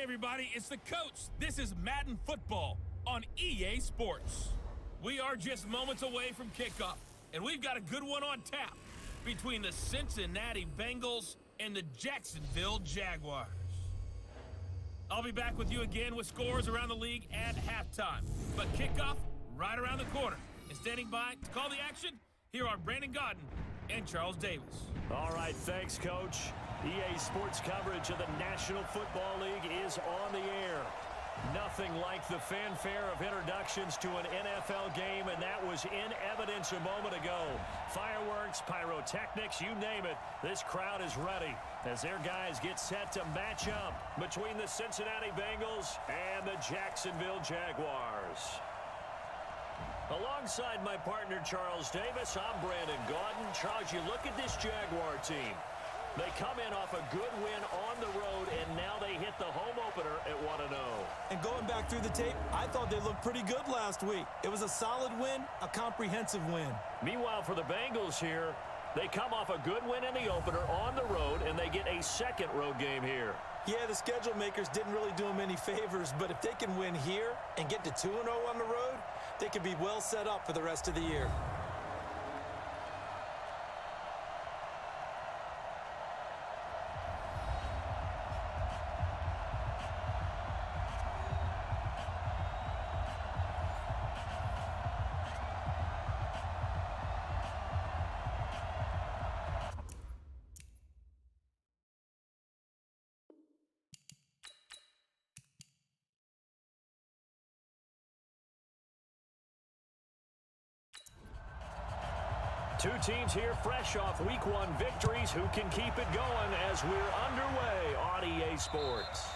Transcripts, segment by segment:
everybody, it's the coach. This is Madden Football on EA Sports. We are just moments away from kickoff, and we've got a good one on tap between the Cincinnati Bengals and the Jacksonville Jaguars. I'll be back with you again with scores around the league at halftime. But kickoff right around the corner. And standing by to call the action, here are Brandon Godden and Charles Davis. All right, thanks, Coach. EA Sports coverage of the National Football League is on the air. Nothing like the fanfare of introductions to an NFL game, and that was in evidence a moment ago. Fireworks, pyrotechnics, you name it, this crowd is ready as their guys get set to match up between the Cincinnati Bengals and the Jacksonville Jaguars. Alongside my partner, Charles Davis, I'm Brandon Godden. Charles, you look at this Jaguar team. They come in off a good win on the road, and now they hit the home opener at 1-0. And going back through the tape, I thought they looked pretty good last week. It was a solid win, a comprehensive win. Meanwhile, for the Bengals here, they come off a good win in the opener on the road, and they get a second road game here. Yeah, the schedule makers didn't really do them any favors, but if they can win here and get to 2-0 on the road, they could be well set up for the rest of the year. Two teams here fresh off Week 1 victories. Who can keep it going as we're underway on EA Sports?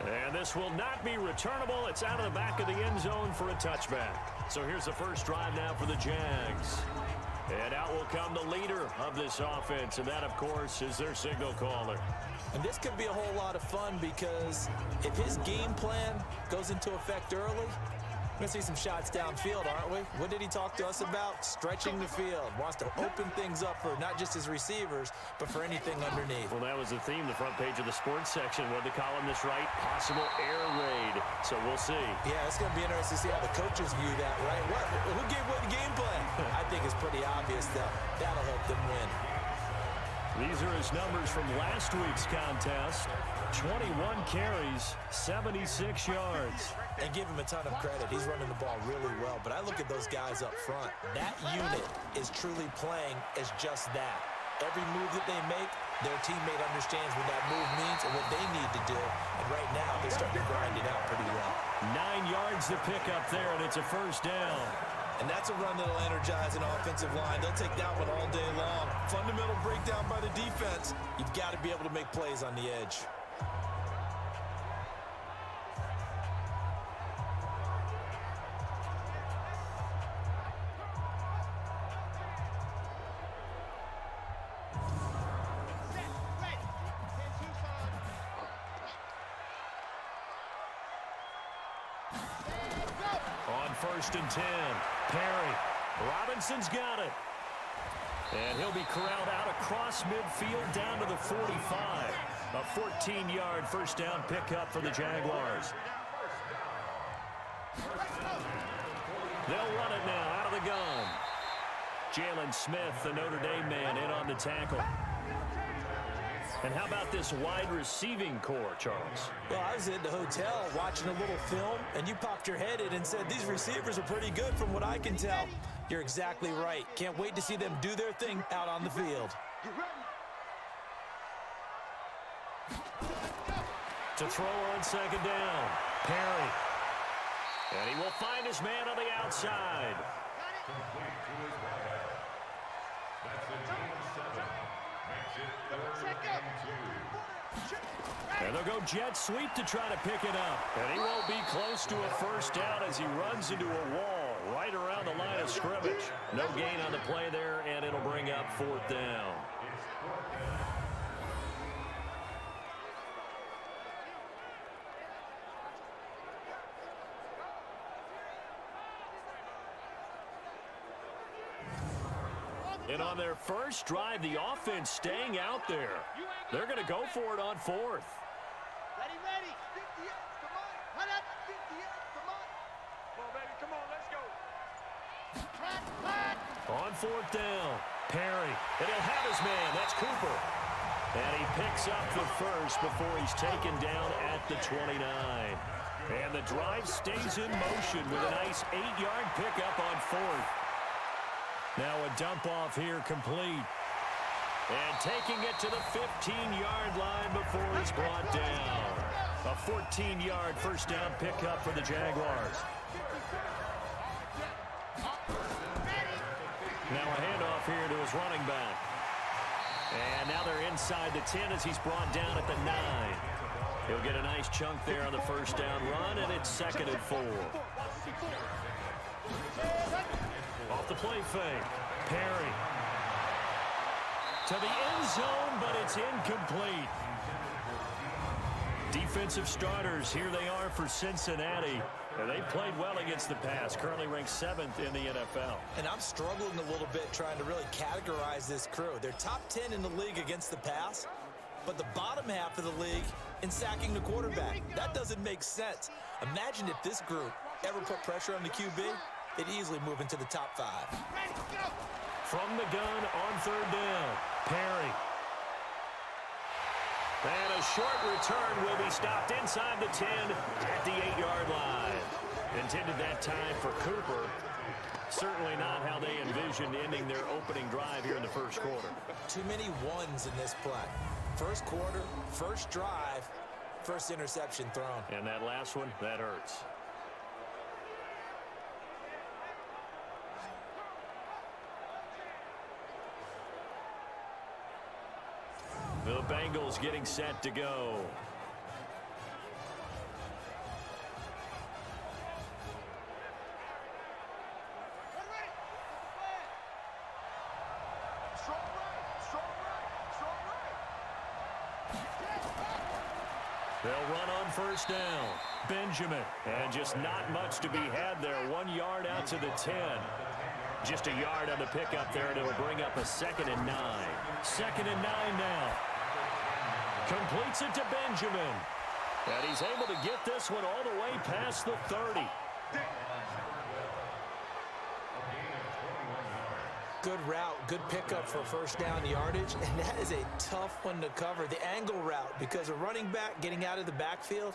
And this will not be returnable. It's out of the back of the end zone for a touchback. So here's the first drive now for the Jags. And out will come the leader of this offense, and that, of course, is their signal caller. And this could be a whole lot of fun because if his game plan goes into effect early, we're going to see some shots downfield, aren't we? What did he talk to us about? Stretching the field. Wants to open things up for not just his receivers, but for anything underneath. Well, that was the theme, the front page of the sports section. What did the columnist write? Possible air raid. So we'll see. Yeah, it's going to be interesting to see how the coaches view that, right? Who gave what the game plan? I think it's pretty obvious that that'll help them win. These are his numbers from last week's contest. 21 carries, 76 yards. And give him a ton of credit. He's running the ball really well. But I look at those guys up front. That unit is truly playing as just that. Every move that they make, their teammate understands what that move means and what they need to do. And right now, they're starting to grind it out pretty well. 9 yards to pick up there, and it's a first down. And that's a run that'll energize an offensive line. They'll take that one all day long. Fundamental breakdown by the defense. You've got to be able to make plays on the edge. First and 10. Perry. Robinson's got it. And he'll be corralled out across midfield down to the 45. A 14-yard first down pickup for the Jaguars. They'll run it now out of the gun. Jalen Smith, the Notre Dame man, in on the tackle. And how about this wide receiving core, Charles? Well, I was at the hotel watching a little film, and you popped your head in and said, these receivers are pretty good from what I can tell. You're exactly right. Can't wait to see them do their thing out on the field. To throw on second down, Perry. And he will find his man on the outside. And they'll go jet sweep to try to pick it up. And he won't be close to a first down as he runs into a wall right around the line of scrimmage. No gain on the play there, and it'll bring up fourth down. And on their first drive, the offense staying out there. They're going to go for it on fourth. Ready. On fourth down, Perry. And he'll have his man. That's Cooper. And he picks up the first before he's taken down at the 29. And the drive stays in motion with a nice 8-yard pickup on fourth. Now a dump off here complete. And taking it to the 15-yard line before he's brought down. A 14-yard first down pickup for the Jaguars. Now a handoff here to his running back. And now they're inside the 10 as he's brought down at the 9. He'll get a nice chunk there on the first down run, and it's 2nd and 4. Off the play fake. Perry. To the end zone, but it's incomplete. Defensive starters, here they are for Cincinnati. And they played well against the pass, currently ranked 7th in the NFL. And I'm struggling a little bit trying to really categorize this crew. They're top 10 in the league against the pass, but the bottom half of the league in sacking the quarterback. That doesn't make sense. Imagine if this group ever put pressure on the QB, they'd easily move into the top 5. From the gun on third down, Perry. And a short return will be stopped inside the 10 at the 8-yard line. Intended that time for Cooper. Certainly not how they envisioned ending their opening drive here in the first quarter. Too many ones in this play. First quarter, first drive, first interception thrown. And that last one, that hurts. The Bengals getting set to go. They'll run on first down. Benjamin. And just not much to be had there. 1 yard out to the 10. Just a yard on the pickup there, and it'll bring up a 2nd and 9. 2nd and 9 now. Completes it to Benjamin. And he's able to get this one all the way past the 30. Good route, good pickup for first down yardage, and that is a tough one to cover. The angle route, because a running back getting out of the backfield,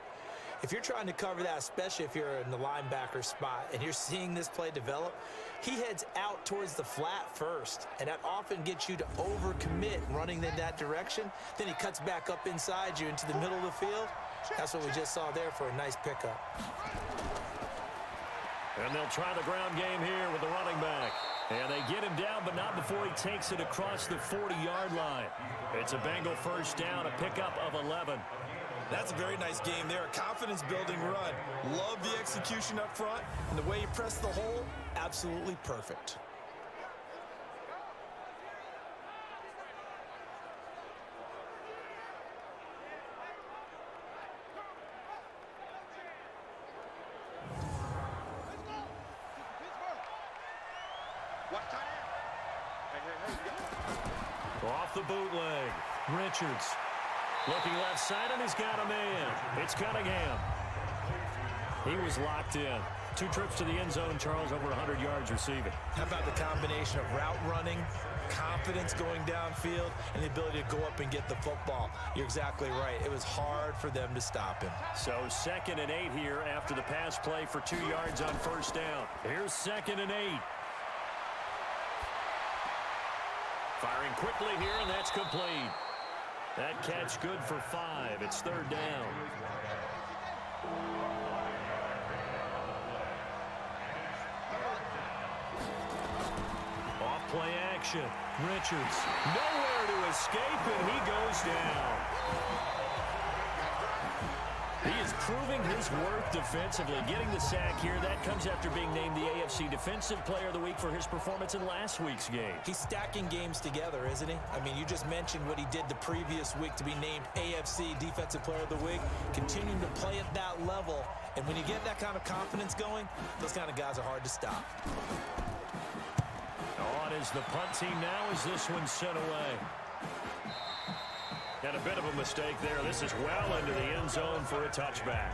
if you're trying to cover that, especially if you're in the linebacker spot and you're seeing this play develop, he heads out towards the flat first, and that often gets you to overcommit running in that direction. Then he cuts back up inside you into the middle of the field. That's what we just saw there for a nice pickup. And they'll try the ground game here with the running back. And they get him down, but not before he takes it across the 40-yard line. It's a Bengal first down, a pickup of 11. That's a very nice game there, a confidence-building run. Love the execution up front, and the way he pressed the hole, absolutely perfect. Off the bootleg, Richards. Looking left side, and he's got a man. It's Cunningham. He was locked in. 2 trips to the end zone, Charles, over 100 yards receiving. How about the combination of route running, confidence going downfield, and the ability to go up and get the football? You're exactly right. It was hard for them to stop him. So 2nd and 8 here after the pass play for 2 yards on first down. Here's 2nd and 8. Firing quickly here, and that's complete. That catch good for 5. It's 3rd down. Off play action. Richards. Nowhere to escape, and he goes down. He is proving his worth defensively, getting the sack here. That comes after being named the AFC Defensive Player of the Week for his performance in last week's game. He's stacking games together, isn't he? I mean, you just mentioned what he did the previous week to be named AFC Defensive Player of the Week, continuing to play at that level. And when you get that kind of confidence going, those kind of guys are hard to stop. On is the punt team now as this one's sent away. And a bit of a mistake there. This is well into the end zone for a touchback.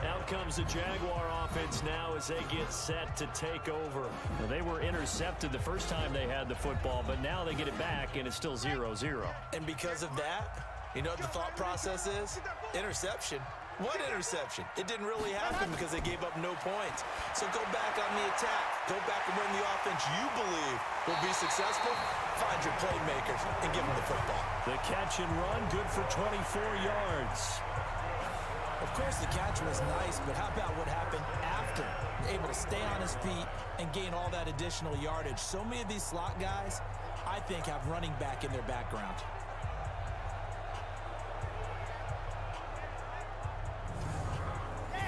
Now comes the Jaguar offense now as they get set to take over. Well, they were intercepted the first time they had the football, but now they get it back, and it's still 0-0. And because of that, you know what the thought process is? Interception. What interception? It didn't really happen because they gave up no points. So go back on the attack. Go back and run the offense you believe will be successful. Find your playmakers and give them the football. The catch and run, good for 24 yards. Of course, the catch was nice, but how about what happened after? Able to stay on his feet and gain all that additional yardage. So many of these slot guys, I think, have running back in their background.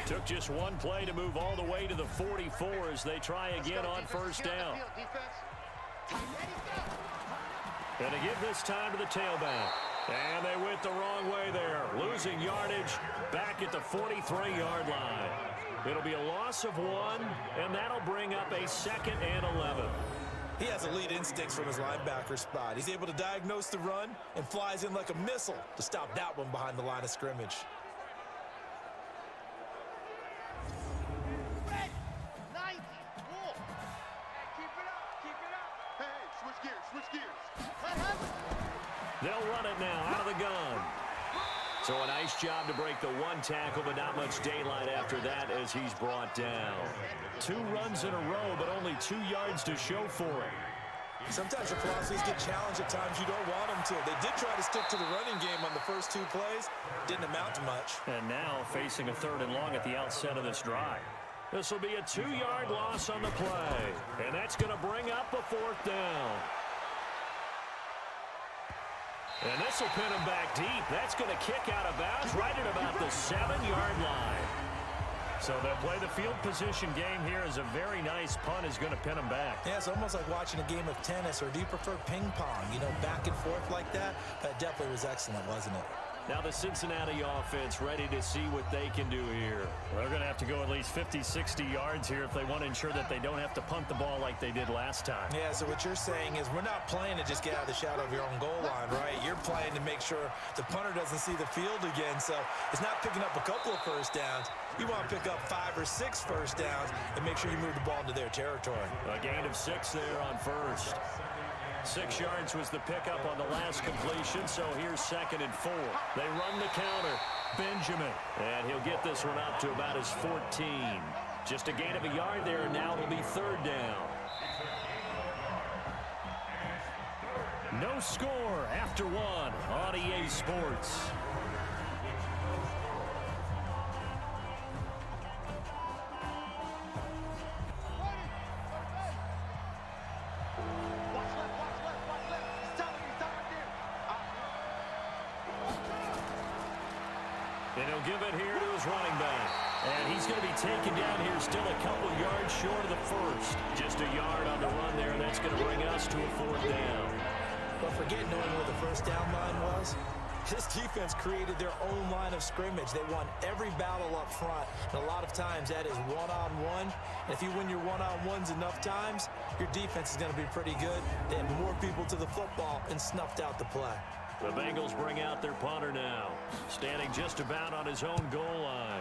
Took just one play to move all the way to the 44 as they try again on first down. And to give this time to the tailback. And they went the wrong way there. Losing yardage back at the 43-yard line. It'll be a loss of 1, and that'll bring up a 2nd and 11. He has elite instincts from his linebacker spot. He's able to diagnose the run and flies in like a missile to stop that one behind the line of scrimmage. They'll run it now out of the gun. So a nice job to break the one tackle, but not much daylight after that as he's brought down. 2 runs in a row, but only 2 yards to show for it. Sometimes your philosophies get challenged at times you don't want them to. They did try to stick to the running game on the first 2 plays. Didn't amount to much. And now facing a 3rd and long at the outset of this drive. This will be a 2-yard loss on the play. And that's going to bring up a 4th down. And this will pin him back deep. That's going to kick out of bounds right at about the 7-yard line. So they'll play the field position game here as a very nice punt is going to pin him back. Yeah, it's almost like watching a game of tennis, or do you prefer ping pong? You know, back and forth like that? That definitely was excellent, wasn't it? Now the Cincinnati offense ready to see what they can do here. They're going to have to go at least 50, 60 yards here if they want to ensure that they don't have to punt the ball like they did last time. Yeah, so what you're saying is we're not playing to just get out of the shadow of your own goal line, right? You're playing to make sure the punter doesn't see the field again. So it's not picking up a couple of first downs. You want to pick up 5 or 6 first downs and make sure you move the ball into their territory. A gain of 6 there on first. 6 yards was the pickup on the last completion, so here's 2nd and 4. They run the counter. Benjamin. And he'll get this one up to about his 14. Just a gain of a yard there, now it'll be 3rd down. No score after 1 on EA Sports. And he'll give it here to his running back. And he's going to be taken down here still a couple yards short of the first. Just a yard on the run there. That's going to bring us to a 4th down. But forget knowing where the first down line was. This defense created their own line of scrimmage. They won every battle up front. And a lot of times that is one-on-one. And if you win your one-on-ones enough times, your defense is going to be pretty good. They had more people to the football and snuffed out the play. The Bengals bring out their punter now, standing just about on his own goal line.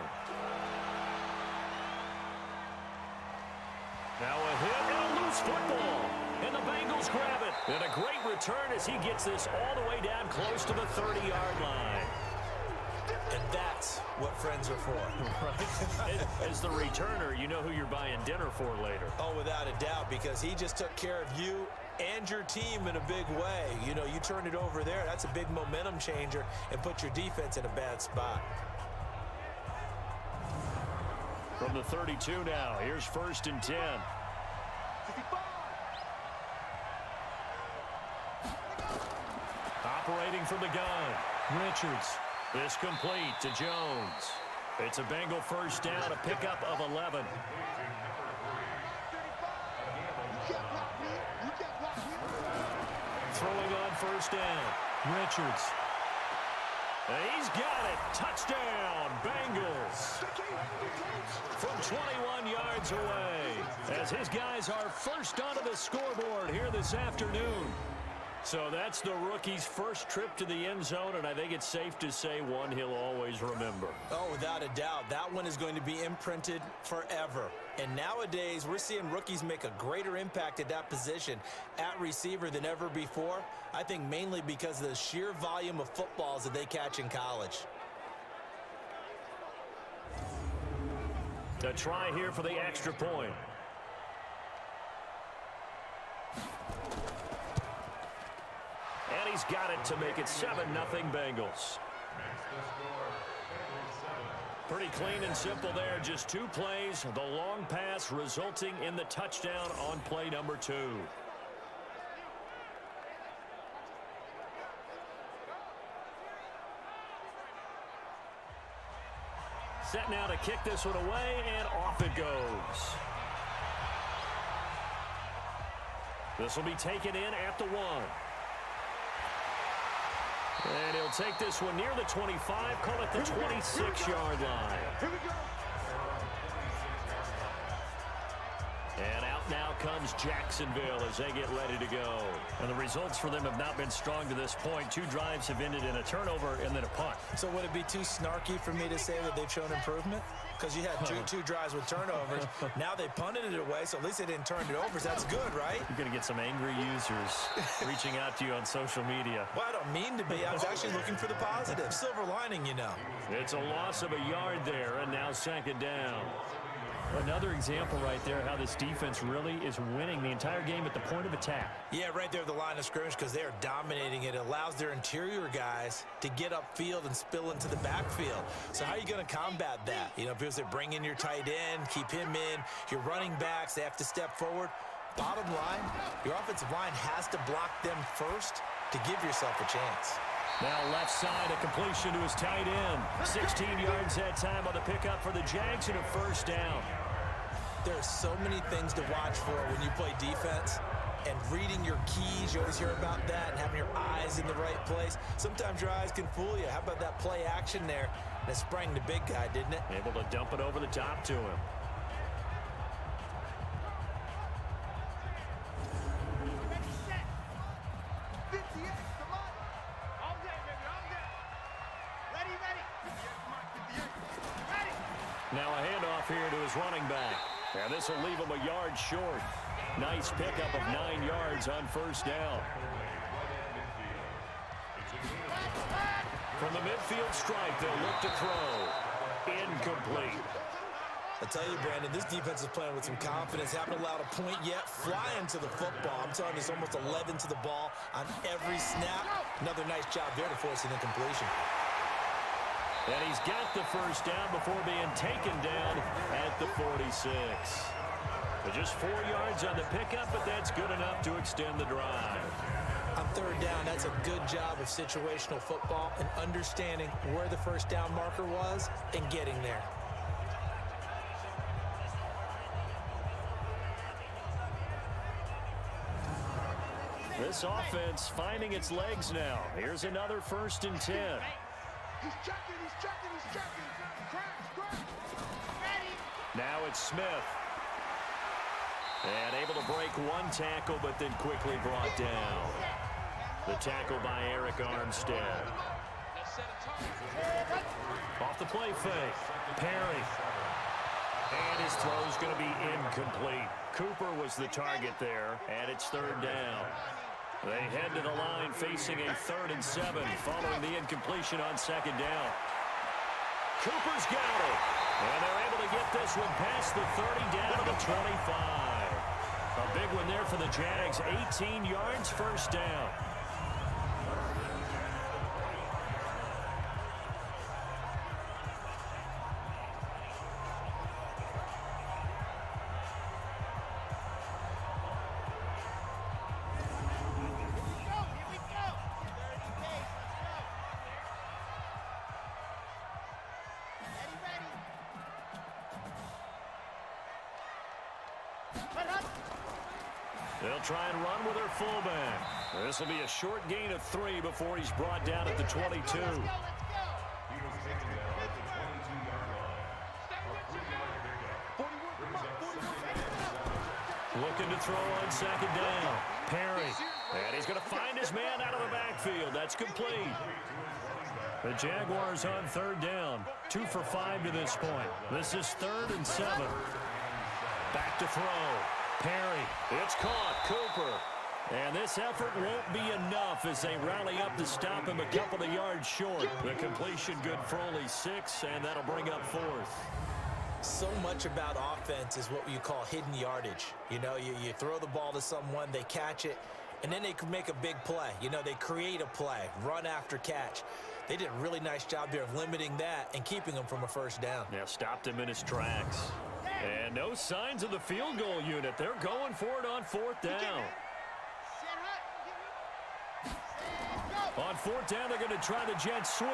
Now a hit and a loose football. And the Bengals grab it. And a great return as he gets this all the way down close to the 30-yard line. And that's what friends are for. Right? As the returner, you know who you're buying dinner for later. Oh, without a doubt, because he just took care of you and your team in a big way. You know, you turn it over there, that's a big momentum changer, and put your defense in a bad spot. From the 32 now, here's 1st and 10. Operating from the gun, Richards. This complete to Jones. It's a Bengal first down, a pickup of 11. Throwing on first down, Richards. And he's got it. Touchdown, Bengals. From 21 yards away. As his guys are first onto the scoreboard here this afternoon. So that's the rookie's first trip to the end zone, and I think it's safe to say one he'll always remember. Oh, without a doubt. That one is going to be imprinted forever. And nowadays, we're seeing rookies make a greater impact at that position at receiver than ever before. I think mainly because of the sheer volume of footballs that they catch in college. A try here for the extra point. And he's got it to make it 7-0 Bengals. Pretty clean and simple there. Just 2 plays. The long pass resulting in the touchdown on play number 2. Set now to kick this one away, and off it goes. This will be taken in at the 1. And he'll take this one near the 25, call it the 26-yard line. Here we go. And out now comes Jacksonville as they get ready to go. And the results for them have not been strong to this point. 2 drives have ended in a turnover and then a punt. So would it be too snarky for me to say that they've shown improvement? Because you had two drives with turnovers. Now they punted it away, so at least they didn't turn it over. So that's good, right? You're going to get some angry users reaching out to you on social media. Well, I don't mean to be. I was actually looking for the positive. Silver lining, you know. It's a loss of a yard there, and now 2nd down. Another example right there how this defense really is winning the entire game at the point of attack. Yeah, right there at the line of scrimmage because they are dominating it. It allows their interior guys to get upfield and spill into the backfield. So how are you going to combat that? You know, because they bring in your tight end, keep him in. Your running backs, they have to step forward. Bottom line, your offensive line has to block them first to give yourself a chance. Now left side, a completion to his tight end. 16 yards that time on the pickup for the Jags and a 1st down. There are so many things to watch for when you play defense. And reading your keys, you always hear about that, and having your eyes in the right place. Sometimes your eyes can fool you. How about that play action there? And it sprang the big guy, didn't it? Able to dump it over the top to him. Now a handoff here to his running back. And this will leave him a yard short. Nice pickup of 9 yards on 1st down. From the midfield stripe, they'll look to throw. Incomplete. I tell you, Brandon, this defense is playing with some confidence. Haven't allowed a point yet. Flying to the football. I'm telling you, it's almost 11 to the ball on every snap. Another nice job there to force an incompletion. And he's got the 1st down before being taken down at the 46. But just 4 yards on the pickup, but that's good enough to extend the drive. On 3rd down, that's a good job of situational football and understanding where the 1st down marker was and getting there. This offense finding its legs now. Here's another 1st and 10. He's checking, he's checking, he's checking. Crash. Ready. Now it's Smith. And able to break 1 tackle, but then quickly brought down. The tackle by Eric Armstead. Off the play fake. Perry. And his throw's going to be incomplete. Cooper was the target there, and it's 3rd down. They head to the line facing a 3rd and 7 following the incompletion on 2nd down. Cooper's got it. And they're able to get this one past the 30 down to the 25. A big one there for the Jags. 18 yards, 1st down. They'll try and run with their fullback. This will be a short gain of 3 before he's brought down at the 22. Looking to throw on 2nd down. Perry And he's going to find his man out of the backfield. That's complete. The Jaguars on third down. 2 for 5 to this point. This is 3rd and 7. Back to throw. Perry. It's caught. Cooper. And this effort won't be enough as they rally up to stop him a couple of yards short. The completion good for only 6, and that'll bring up 4th. So much about offense is what you call hidden yardage. You know, you throw the ball to someone, they catch it, and then they can make a big play. You know, they create a play, run after catch. They did a really nice job there of limiting that and keeping him from a first down. Yeah, stopped him in his tracks. And no signs of the field goal unit. They're going for it on 4th down. On 4th down, they're going to try the jet sweep.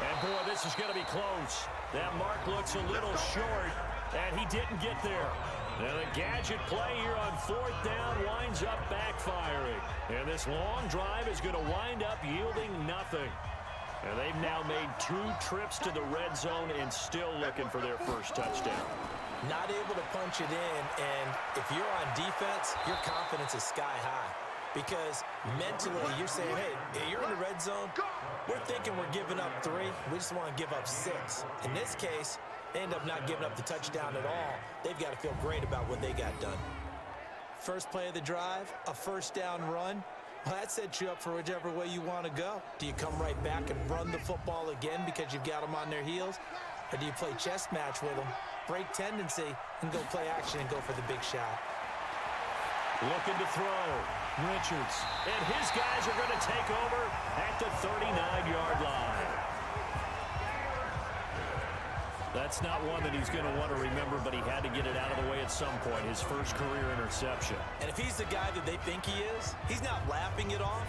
And, boy, this is going to be close. That mark looks a little short, and he didn't get there. And the gadget play here on 4th down winds up backfiring. And this long drive is going to wind up yielding nothing. And they've now made 2 trips to the red zone and still looking for their first touchdown. Not able to punch it in, and if you're on defense, your confidence is sky high. Because mentally, you're saying, hey, you're in the red zone. We're thinking we're giving up 3. We just want to give up 6. In this case, they end up not giving up the touchdown at all. They've got to feel great about what they got done. First play of the drive, a first down run. Well, that sets you up for whichever way you want to go. Do you come right back and run the football again because you've got them on their heels? Or do you play chess match with them, break tendency, and go play action and go for the big shot? Looking to throw. Richards. And his guys are going to take over at the 39-yard line. That's not one that he's going to want to remember, but he had to get it out of the way at some point, his first career interception. And if he's the guy that they think he is, he's not laughing it off,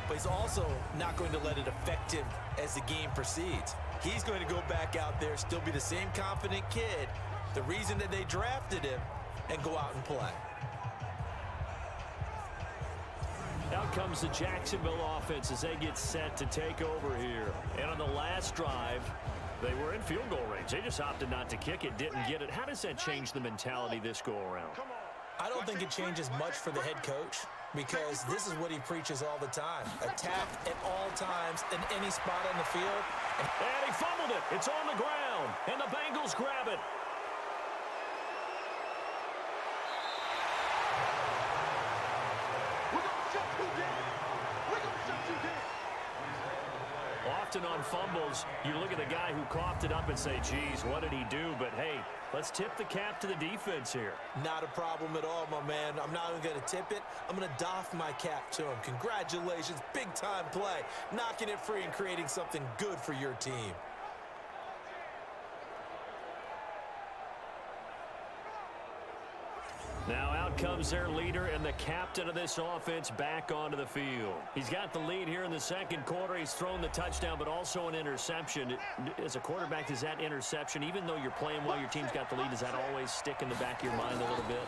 but he's also not going to let it affect him as the game proceeds. He's going to go back out there, still be the same confident kid, the reason that they drafted him, and go out and play. Out comes the Jacksonville offense as they get set to take over here. And on the last drive, they were in field goal range. They just opted not to kick it, didn't get it. How does that change the mentality this go-around? I don't think it changes much for the head coach because this is what he preaches all the time. Attack at all times in any spot on the field. And he fumbled it. It's on the ground. And the Bengals grab it. Often on fumbles, you look at the guy who coughed it up and say, geez, what did he do? But, hey, let's tip the cap to the defense here. Not a problem at all, my man. I'm not even going to tip it. I'm going to doff my cap to him. Congratulations, big-time play. Knocking it free and creating something good for your team. Now out comes their leader and the captain of this offense back onto the field. He's got the lead here in the second quarter. He's thrown the touchdown, but also an interception. As a quarterback, does that interception, even though you're playing while your team's got the lead, does that always stick in the back of your mind a little bit?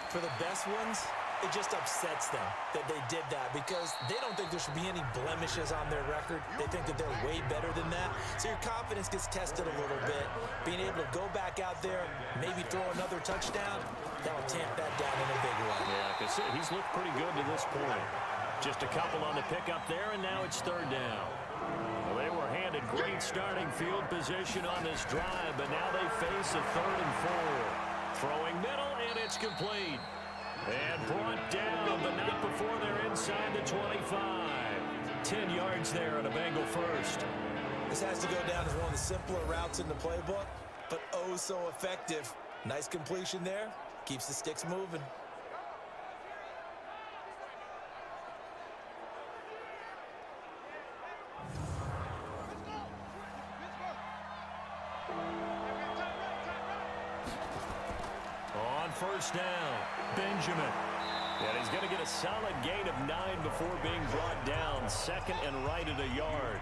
For the best ones, it just upsets them that they did that because they don't think there should be any blemishes on their record. They think that they're way better than that. So your confidence gets tested a little bit. Being able to go back out there, maybe throw another touchdown, that will tamp that down in a big way. Yeah, because he's looked pretty good to this point. Just a couple on the pickup there, and now it's 3rd down. Well, they were handed great starting field position on this drive, but now they face a 3rd and 4. Throwing middle, and it's complete. And brought down, but not before they're inside the 25. 10 yards there on a Bengal first. This has to go down as one of the simpler routes in the playbook, but oh so effective. Nice completion there. Keeps the sticks moving. On first down, Benjamin. And he's going to get a solid gain of 9 before being brought down. 2nd and right at a yard.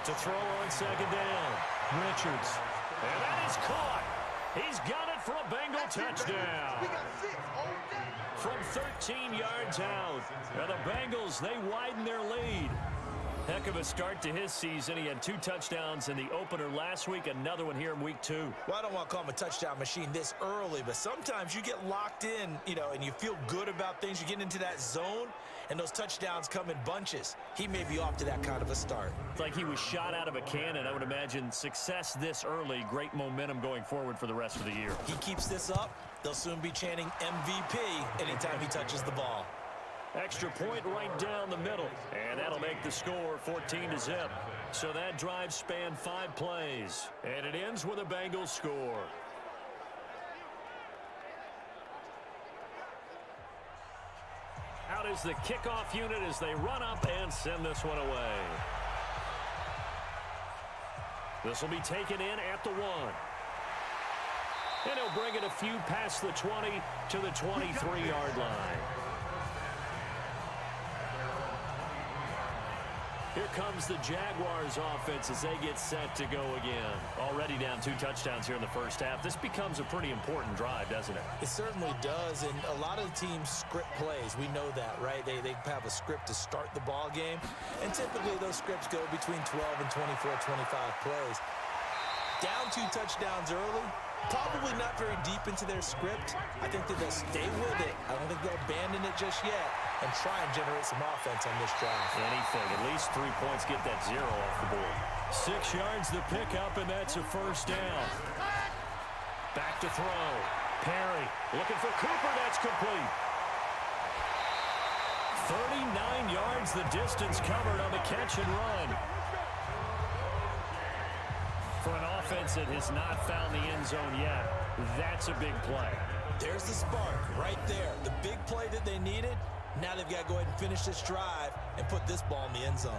To throw on 2nd down, Richards. And that is caught. He's got it for a Bengal touchdown. From 13 yards out. Now the Bengals, they widen their lead. Heck of a start to his season. He had 2 touchdowns in the opener last week, another one here in week 2. Well, I don't want to call him a touchdown machine this early, but sometimes you get locked in, and you feel good about things. You get into that zone, and those touchdowns come in bunches. He may be off to that kind of a start. It's like he was shot out of a cannon. I would imagine success this early, great momentum going forward for the rest of the year. He keeps this up, they'll soon be chanting MVP anytime he touches the ball. Extra point right down the middle, and that'll make the score 14-0. So that drive spanned 5 plays, and it ends with a Bengals score. Out is the kickoff unit as they run up and send this one away. This will be taken in at the 1. And he'll bring it a few past the 20 to the 23-yard line. Here comes the Jaguars offense as they get set to go again. Already down 2 touchdowns here in the first half. This becomes a pretty important drive, doesn't it? It certainly does, and a lot of the teams script plays. We know that, right? They have a script to start the ball game, and typically those scripts go between 12 and 24, 25 plays. Down 2 touchdowns early, probably not very deep into their script. I think that they'll stay with it. I don't think they'll abandon it just yet and try and generate some offense on this drive. Anything. At least 3 points, get that 0 off the board. 6 yards to pick up, and that's a first down. Back to throw. Perry looking for Cooper. That's complete. 39 yards the distance covered on the catch and run. For an offense that has not found the end zone yet, that's a big play. There's the spark right there. The big play that they needed. Now they've got to go ahead and finish this drive and put this ball in the end zone.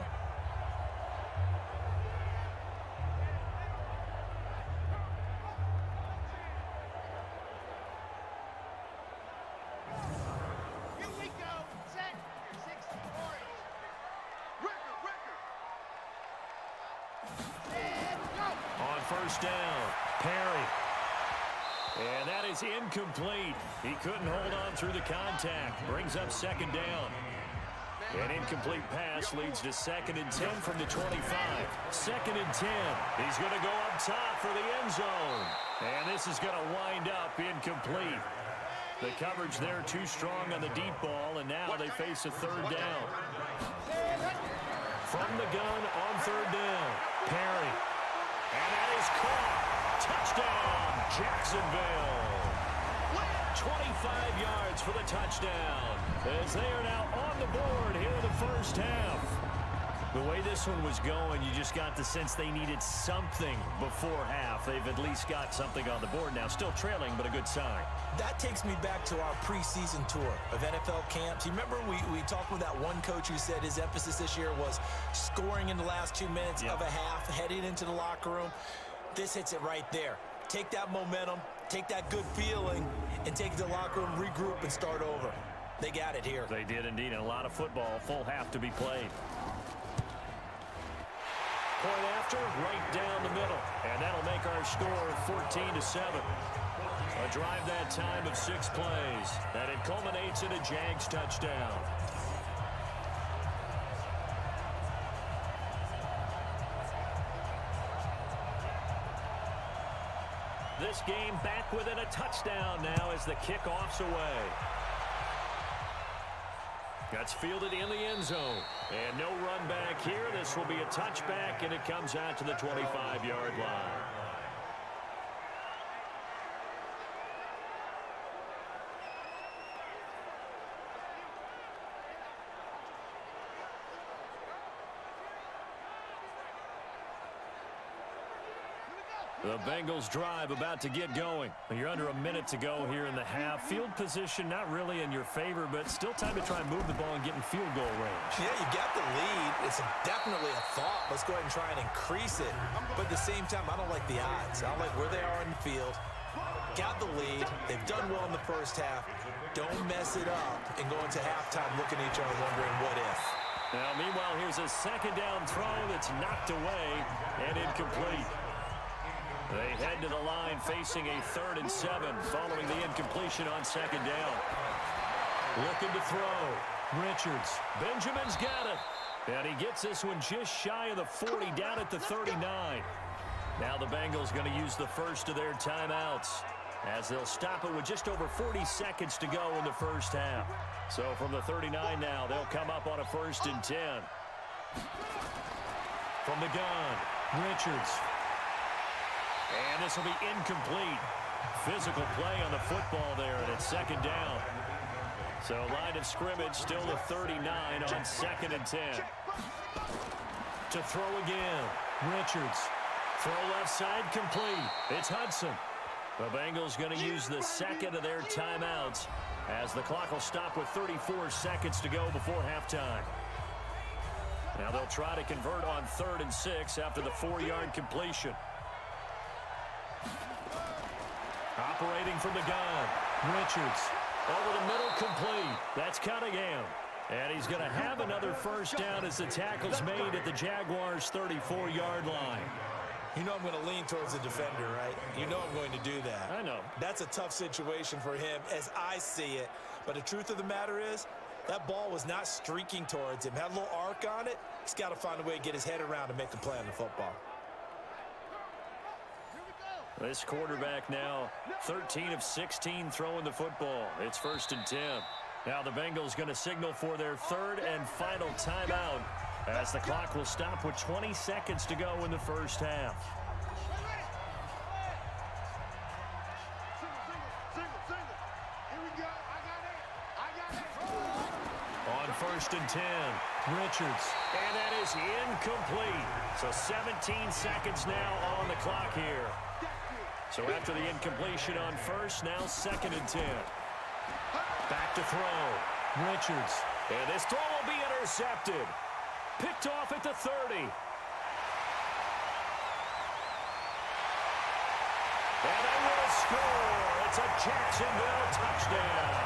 Here we go. Set. 60 points. Record. And go. On first down, Perry. And that is incomplete. He couldn't hold on through the contact. Brings up second down. An incomplete pass leads to 2nd and 10 from the 25. 2nd and 10. He's going to go up top for the end zone. And this is going to wind up incomplete. The coverage there too strong on the deep ball, and now they face a 3rd down. From the gun on 3rd down, Perry. And that is caught. Touchdown, Jacksonville. 25 yards for the touchdown as they are now on the board here in the first half. The way this one was going, you just got the sense they needed something before half. They've at least got something on the board now. Still trailing, but a good sign. That takes me back to our preseason tour of NFL camps. You remember we talked with that one coach who said his emphasis this year was scoring in the last 2 minutes of a half, heading into the locker room. This hits it right there. Take that momentum, take that good feeling, and take it to the locker room, regroup, and start over. They got it here. They did indeed, and a lot of football, full half to be played. Point after, right down the middle, and that'll make our score 14-7. A drive that time of 6 plays, and it culminates in a Jags touchdown. This game back within a touchdown now as the kickoff's away. That's fielded in the end zone. And no run back here. This will be a touchback, and it comes out to the 25-yard line. The Bengals drive about to get going. You're under a minute to go here in the half. Field position not really in your favor, but still time to try and move the ball and get in field goal range. Yeah, you got the lead. It's definitely a thought. Let's go ahead and try and increase it. But at the same time, I don't like the odds. I don't like where they are in the field. Got the lead. They've done well in the first half. Don't mess it up and go into halftime looking at each other wondering what if. Now, meanwhile, here's a second down throw that's knocked away and incomplete. They head to the line facing a 3rd and 7 following the incompletion on second down. Looking to throw. Richards. Benjamin's got it. And he gets this one just shy of the 40, down at the 39. Now the Bengals going to use the first of their timeouts, as they'll stop it with just over 40 seconds to go in the first half. So from the 39 now, they'll come up on a 1st and 10. From the gun, Richards. And this will be incomplete. Physical play on the football there, and it's 2nd down. So line of scrimmage still the 39 on 2nd and 10. To throw again, Richards. Throw left side complete. It's Hudson. The Bengals going to use the second of their timeouts, as the clock will stop with 34 seconds to go before halftime. Now they'll try to convert on 3rd and 6 after the 4-yard completion. Operating from the gun, Richards. Over the middle, complete. That's Cunningham. And he's going to have another 1st down as the tackle's made at the Jaguars' 34-yard line. You know I'm going to lean towards the defender, right? You know I'm going to do that. I know. That's a tough situation for him as I see it. But the truth of the matter is, that ball was not streaking towards him. Had a little arc on it. He's got to find a way to get his head around and make a play on the football. This quarterback now 13 of 16 throwing the football. It's 1st and 10. Now the Bengals going to signal for their 3rd and final timeout, as the clock will stop with 20 seconds to go in the first half. On 1st and 10, Richards. And that is incomplete. So 17 seconds now on the clock here. So after the incompletion on 1st, now 2nd and 10. Back to throw. Richards. And this throw will be intercepted. Picked off at the 30. And they will score. It's a Jacksonville touchdown.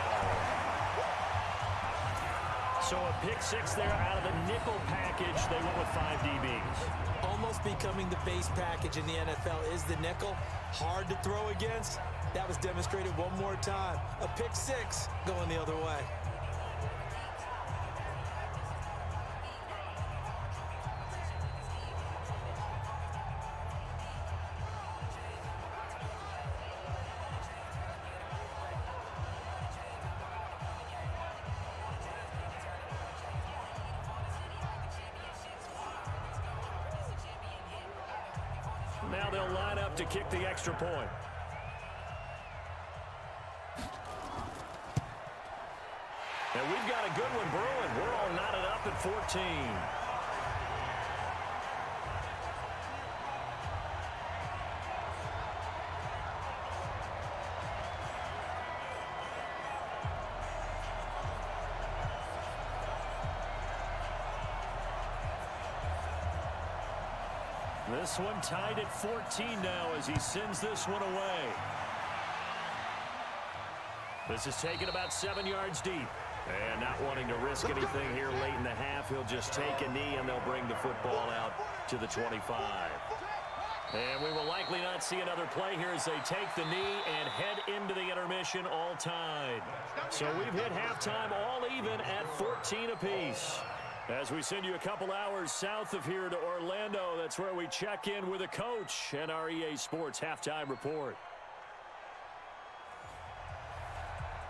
So a pick 6 there out of the nickel package. They went with 5 DBs. Almost becoming the base package in the NFL is the nickel. Hard to throw against. That was demonstrated one more time. A pick 6 going the other way. Now they'll line up to kick the extra point. And we've got a good one brewing. We're all knotted up at 14. This one tied at 14 now as he sends this one away. This is taken about 7 yards deep. And not wanting to risk anything here late in the half, he'll just take a knee and they'll bring the football out to the 25. And we will likely not see another play here as they take the knee and head into the intermission all tied. So we've hit halftime all even at 14 apiece. As we send you a couple hours south of here to Orlando, that's where we check in with a coach and our EA Sports halftime report.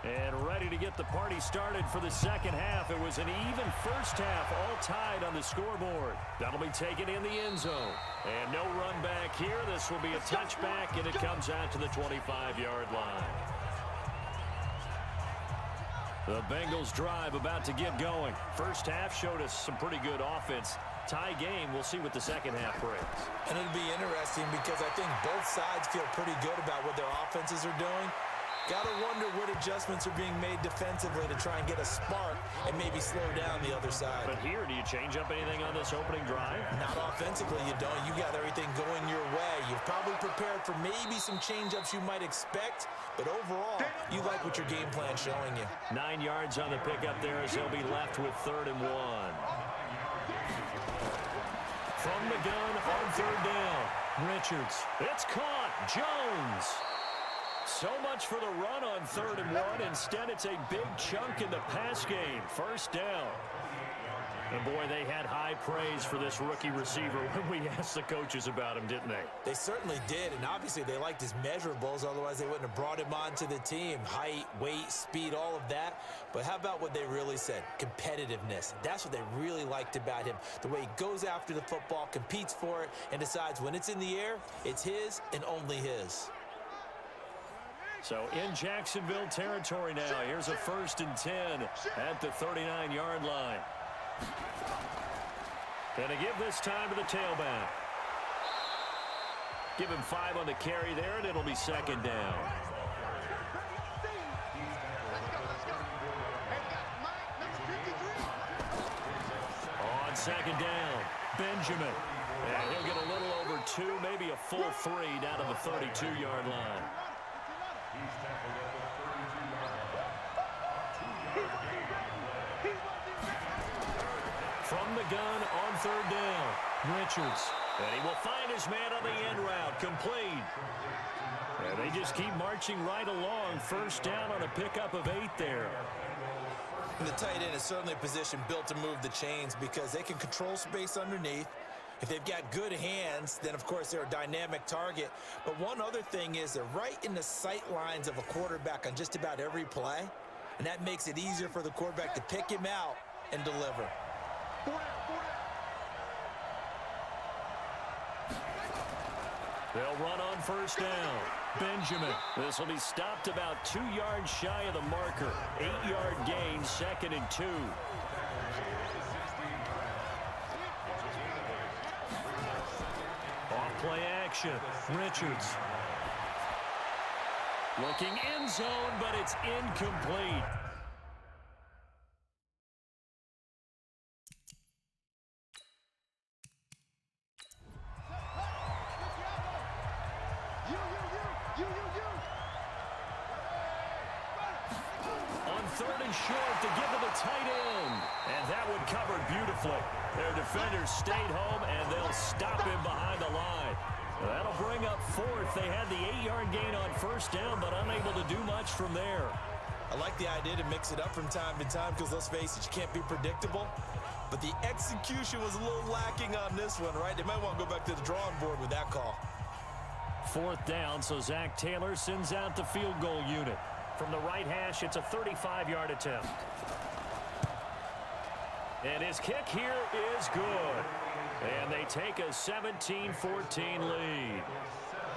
And ready to get the party started for the second half. It was an even first half, all tied on the scoreboard. That'll be taken in the end zone. And no run back here. This will be a touchback, and it comes out to the 25-yard line. The Bengals drive about to get going. First half showed us some pretty good offense. Tie game, we'll see what the second half brings. And it'll be interesting because I think both sides feel pretty good about what their offenses are doing. Gotta wonder what adjustments are being made defensively to try and get a spark and maybe slow down the other side. But here, do you change up anything on this opening drive? Not offensively, you don't. You got everything going your way. You've probably prepared for maybe some change-ups you might expect, but overall, you like what your game plan's showing you. 9 yards on the pickup there as they'll be left with 3rd and 1. From the gun on 3rd down. Richards. It's caught. Jones. So much for the run on 3rd and 1. Instead, it's a big chunk in the pass game. First down. And boy, they had high praise for this rookie receiver when we asked the coaches about him, didn't they? They certainly did, and obviously they liked his measurables, otherwise they wouldn't have brought him onto the team. Height, weight, speed, all of that. But how about what they really said? Competitiveness. That's what they really liked about him. The way he goes after the football, competes for it, and decides when it's in the air, it's his and only his. So in Jacksonville territory now, here's a 1st and 10 at the 39-yard line. Going to give this time to the tailback. Give him 5 on the carry there, and it'll be 2nd down. On 2nd down, Benjamin. And he'll get a little over 2, maybe a full 3 down to the 32-yard line. From the gun on 3rd down, Richards. And he will find his man on the end route, complete. And they just keep marching right along. 1st down on a pickup of 8 there. And the tight end is certainly a position built to move the chains because they can control space underneath. If they've got good hands, then, of course, they're a dynamic target. But one other thing is they're right in the sight lines of a quarterback on just about every play, and that makes it easier for the quarterback to pick him out and deliver. They'll run on 1st down. Benjamin. This will be stopped about 2 yards shy of the marker. 8-yard gain, 2nd and 2. Off-play action. Richards. Looking end zone, but it's incomplete. On 3rd and short to give to the tight end. And that one covered beautifully. Their defenders stayed home, and they'll stop him behind the line. That'll bring up 4th. They had the 8-yard gain on 1st down, but unable to do much from there. I like the idea to mix it up from time to time because, let's face it, you can't be predictable. But the execution was a little lacking on this one, right? They might want to go back to the drawing board with that call. 4th down, so Zach Taylor sends out the field goal unit. From the right hash, it's a 35-yard attempt. And his kick here is good. And they take a 17-14 lead.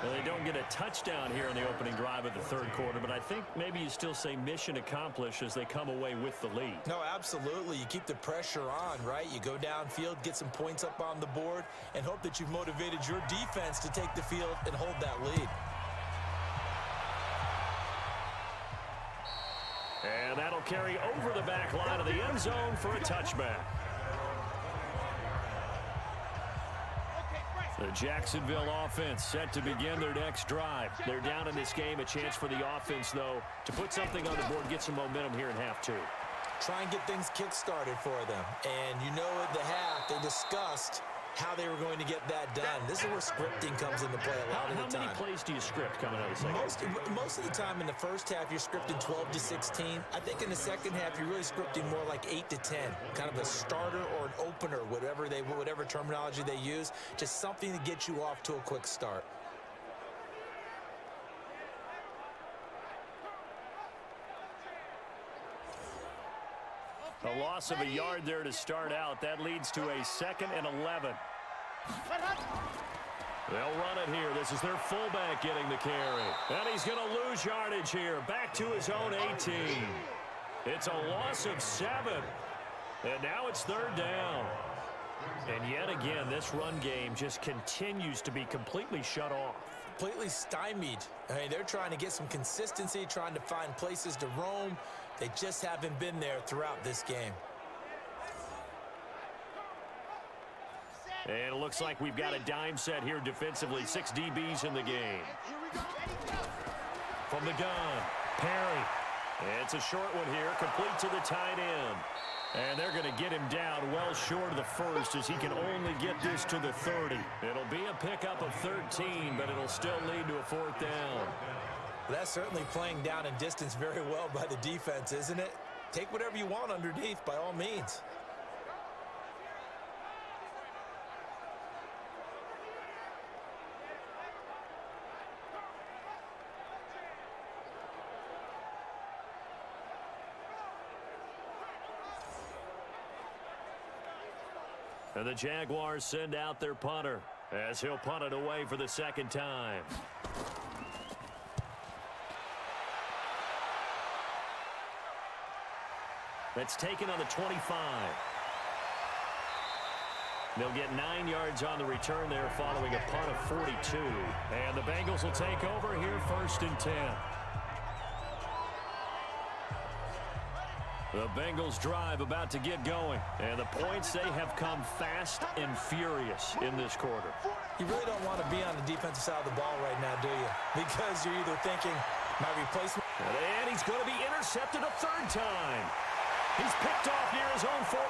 Well, they don't get a touchdown here in the opening drive of the 3rd quarter, but I think maybe you still say mission accomplished as they come away with the lead. No, absolutely. You keep the pressure on, right? You go downfield, get some points up on the board, and hope that you've motivated your defense to take the field and hold that lead. And that'll carry over the back line of the end zone for a touchback. The Jacksonville offense set to begin their next drive. They're down in this game. A chance for the offense, though, to put something on the board, get some momentum here in half 2. Try and get things kick-started for them. And you know at the half, they discussed how they were going to get that done. This is where scripting comes into play a lot of the time. How many plays do you script coming out of the second? Most of the time in the first half, you're scripting 12 to 16. I think in the second half, you're really scripting more like 8 to 10. Kind of a starter or an opener, whatever terminology they use. Just something to get you off to a quick start. A loss of a yard there to start out. That leads to a 2nd and 11. They'll run it here. This is their fullback getting the carry. And he's going to lose yardage here. Back to his own 18. It's a loss of 7. And now it's 3rd down. And yet again, this run game just continues to be completely shut off. Completely stymied. I mean, they're trying to get some consistency, trying to find places to roam. They just haven't been there throughout this game. And it looks like we've got a dime set here defensively. 6 DBs in the game. From the gun, Perry. It's a short one here, complete to the tight end. And they're going to get him down well short of the 1st as he can only get this to the 30. It'll be a pickup of 13, but it'll still lead to a 4th down. That's certainly playing down in distance very well by the defense, isn't it? Take whatever you want underneath by all means. And the Jaguars send out their punter as he'll punt it away for the second time. That's taken on the 25. They'll get 9 yards on the return there following a punt of 42. And the Bengals will take over here 1st and 10. The Bengals drive about to get going. And the points, they have come fast and furious in this quarter. You really don't want to be on the defensive side of the ball right now, do you? Because you're either thinking, my replacement. And he's going to be intercepted a 3rd time. He's picked off near his own 48.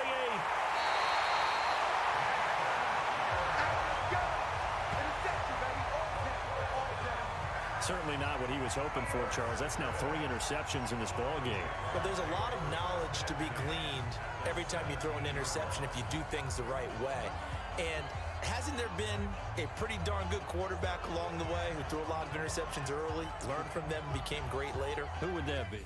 Certainly not what he was hoping for, Charles. That's now 3 interceptions in this ball game. But there's a lot of knowledge to be gleaned every time you throw an interception if you do things the right way. And hasn't there been a pretty darn good quarterback along the way who threw a lot of interceptions early, learned from them, and became great later? Who would that be?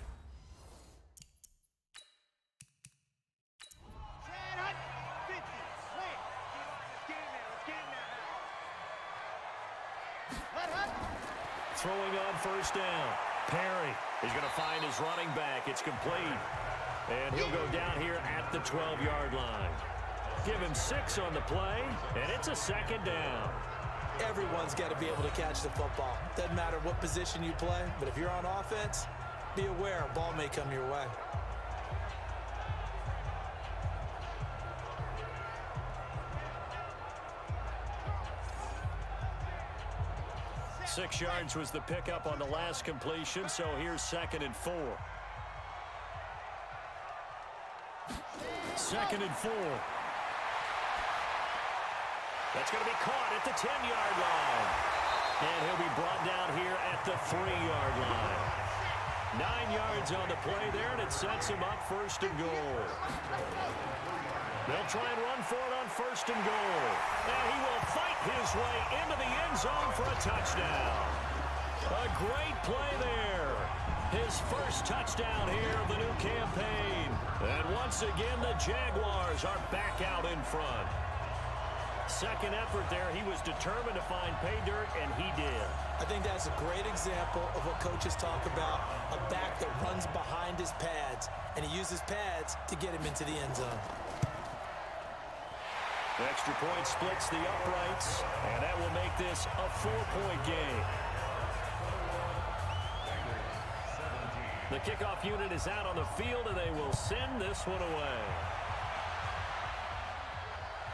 Throwing on 1st down. Perry is going to find his running back. It's complete. And he'll go down here at the 12-yard line. Give him 6 on the play, and it's a 2nd down. Everyone's got to be able to catch the football. Doesn't matter what position you play, but if you're on offense, be aware a ball may come your way. Six yards was the pickup on the last completion, so here's 2nd and 4. 2nd and 4. That's going to be caught at the 10-yard line. And he'll be brought down here at the 3-yard line. 9 yards on the play there, and it sets him up 1st and goal. They'll try and run for it on 1st and goal. And he will fight his way into the end zone for a touchdown. A great play there. His first touchdown here of the new campaign. And once again, the Jaguars are back out in front. Second effort there, he was determined to find pay dirt, and he did. I think that's a great example of what coaches talk about, a back that runs behind his pads, and he uses pads to get him into the end zone. The extra point splits the uprights, and that will make this a 4-point game. The kickoff unit is out on the field, and they will send this one away.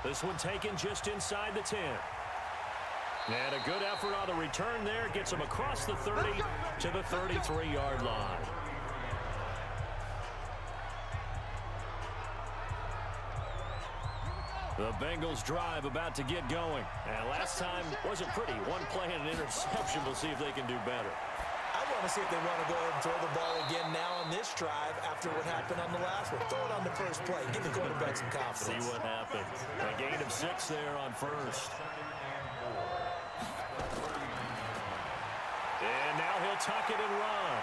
This one taken just inside the 10. And a good effort on the return there. Gets him across the 30 to the 33-yard line. The Bengals drive about to get going. And last time wasn't pretty. One play and an interception. We'll see if they can do better. I want to see if they want to go ahead and throw the ball again now on this drive after what happened on the last one. Throw it on the first play. Give the quarterback some confidence. See what happens. A gain of 6 there on 1st. And now he'll tuck it and run.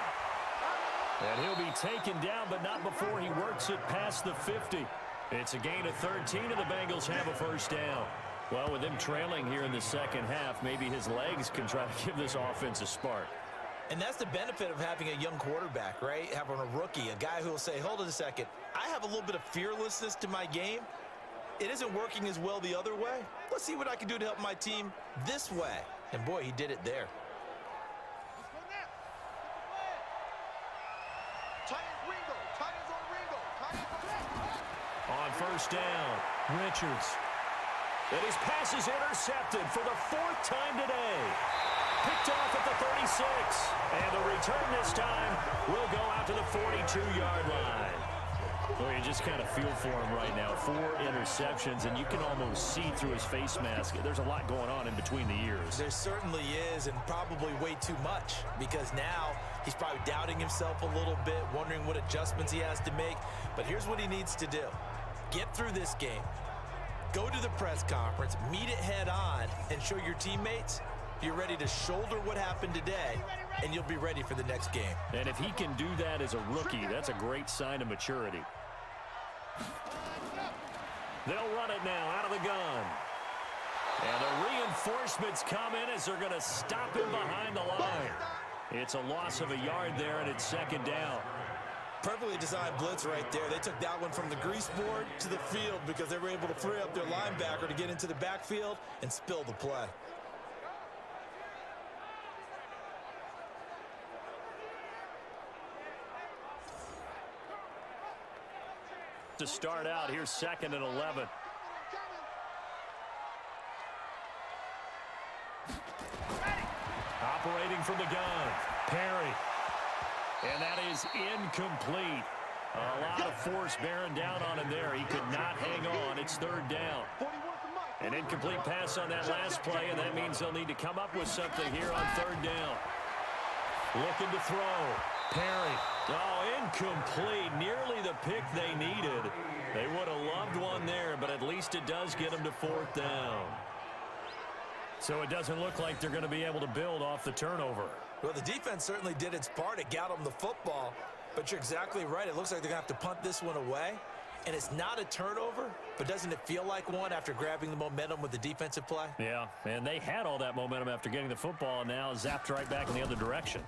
And he'll be taken down, but not before he works it past the 50. It's a gain of 13, and the Bengals have a 1st down. Well, with him trailing here in the second half, maybe his legs can try to give this offense a spark. And that's the benefit of having a young quarterback, right? Having a rookie, a guy who will say, hold it a second, I have a little bit of fearlessness to my game. It isn't working as well the other way. Let's see what I can do to help my team this way. And boy, he did it there. On 1st down, Richards. And his pass is intercepted for the 4th time today. Picked off at the 36. And the return this time will go out to the 42-yard line. Well, you just kind of feel for him right now. 4 interceptions, and you can almost see through his face mask. There's a lot going on in between the ears. There certainly is, and probably way too much, because now he's probably doubting himself a little bit, wondering what adjustments he has to make. But here's what he needs to do. Get through this game. Go to the press conference, meet it head on, and show your teammates you're ready to shoulder what happened today, and you'll be ready for the next game. And if he can do that as a rookie, that's a great sign of maturity. They'll run it now out of the gun. And the reinforcements come in as they're going to stop him behind the line. It's a loss of a yard there, and it's second down. Perfectly designed blitz right there. They took that one from the grease board to the field because they were able to free up their linebacker to get into the backfield and spill the play. To start out, here's 2nd and 11. Operating from the gun, Perry. And that is incomplete. A lot of force bearing down on him there. He could not hang on. It's 3rd down. An incomplete pass on that last play, and that means they'll need to come up with something here on 3rd down. Looking to throw. Perry. Oh, incomplete. Nearly the pick they needed. They would have loved one there, but at least it does get them to 4th down. So it doesn't look like they're going to be able to build off the turnover. Well, the defense certainly did its part. It got them the football. But you're exactly right. It looks like they're going to have to punt this one away. And it's not a turnover, but doesn't it feel like one after grabbing the momentum with the defensive play? Yeah, and they had all that momentum after getting the football, and now zapped right back in the other direction.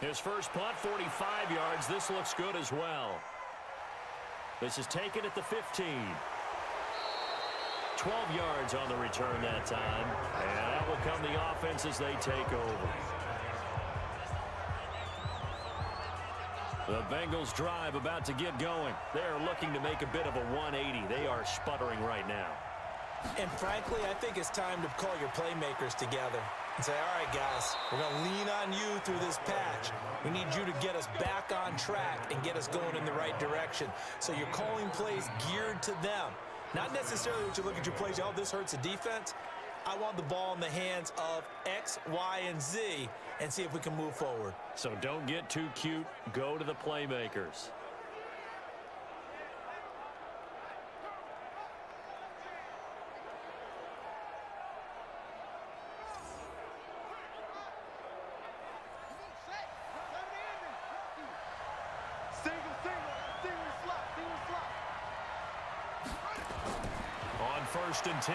His first punt, 45 yards. This looks good as well. This is taken at the 15. 12 yards on the return that time. And that will come the offense as they take over. The Bengals drive about to get going. They're looking to make a bit of a 180. They are sputtering right now. And frankly, I think it's time to call your playmakers together and say, all right, guys, we're going to lean on you through this patch. We need you to get us back on track and get us going in the right direction. So you're calling plays geared to them. Not necessarily that you look at your plays, oh, this hurts the defense. I want the ball in the hands of X, Y, and Z and see if we can move forward. So don't get too cute. Go to the playmakers. First and 10.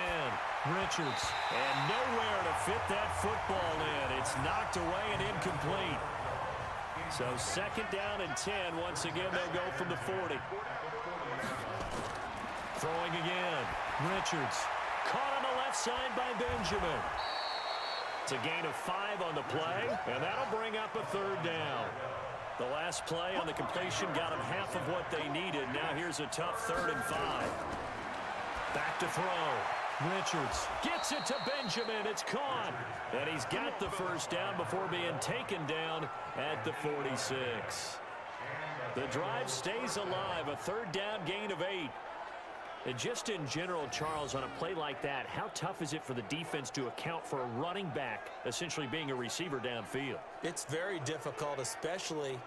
Richards. And nowhere to fit that football in. It's knocked away and incomplete. So 2nd down and 10. Once again, they'll go from the 40. Throwing again. Richards. Caught on the left side by Benjamin. It's a gain of 5 on the play, and that'll bring up a 3rd down. The last play on the completion got them half of what they needed. Now here's a tough 3rd and 5. Back to throw. Richards gets it to Benjamin. It's caught. And he's got the first down before being taken down at the 46. The drive stays alive. A 3rd down gain of 8. And just in general, Charles, on a play like that, how tough is it for the defense to account for a running back essentially being a receiver downfield? It's very difficult, especially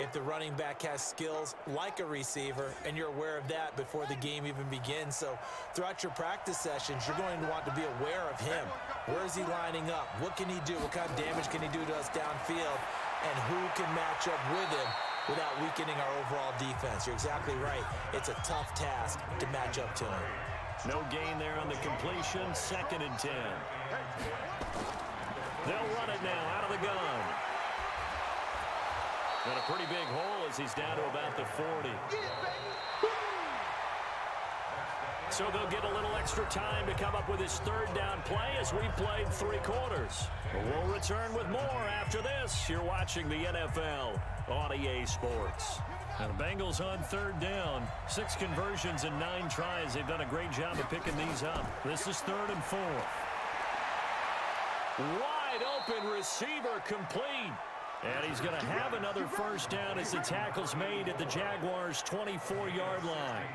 if the running back has skills like a receiver, and you're aware of that before the game even begins. So throughout your practice sessions, you're going to want to be aware of him. Where is he lining up? What can he do? What kind of damage can he do to us downfield? And who can match up with him without weakening our overall defense? You're exactly right. It's a tough task to match up to him. No gain there on the completion. 2nd and 10. They'll run it now out of the gun. And a pretty big hole as he's down to about the 40. So they'll get a little extra time to come up with his 3rd down play as we played 3 quarters. We'll return with more after this. You're watching the NFL on EA Sports. And the Bengals on 3rd down. 6 conversions and 9 tries. They've done a great job of picking these up. This is 3rd and 4. Wide open receiver complete. And he's going to have another first down as the tackle's made at the Jaguars' 24-yard line.